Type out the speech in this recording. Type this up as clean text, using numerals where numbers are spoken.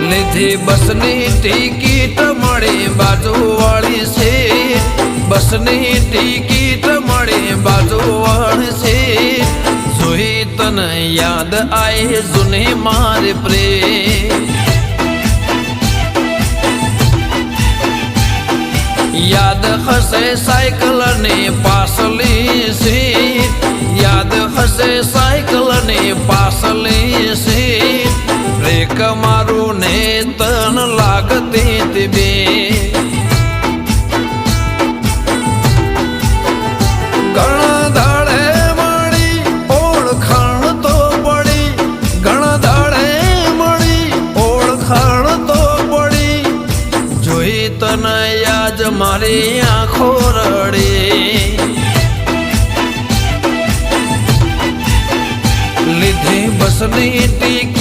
લીધી બસની ટિકિટ મળી બાજુવાળી સીટ બસની ટિકિટ મળી બાજુવાળી સીટ જોઈ તને યાદ આય જૂની મારી પ્રેમ યાદ હશે સાયકલની પાછલી સીટ યાદ હશે સાયકલની પાછલી સીટ બ્રેક મારું ને તન લાગતી તી બે ઘણા દાડે મળી ઓળખાણ તો પડી ઘણા દાડે મળી ઓળખાણ તો પડી જોઈ તને યાદ મારી આંખો રડી લીધી બસની ટીક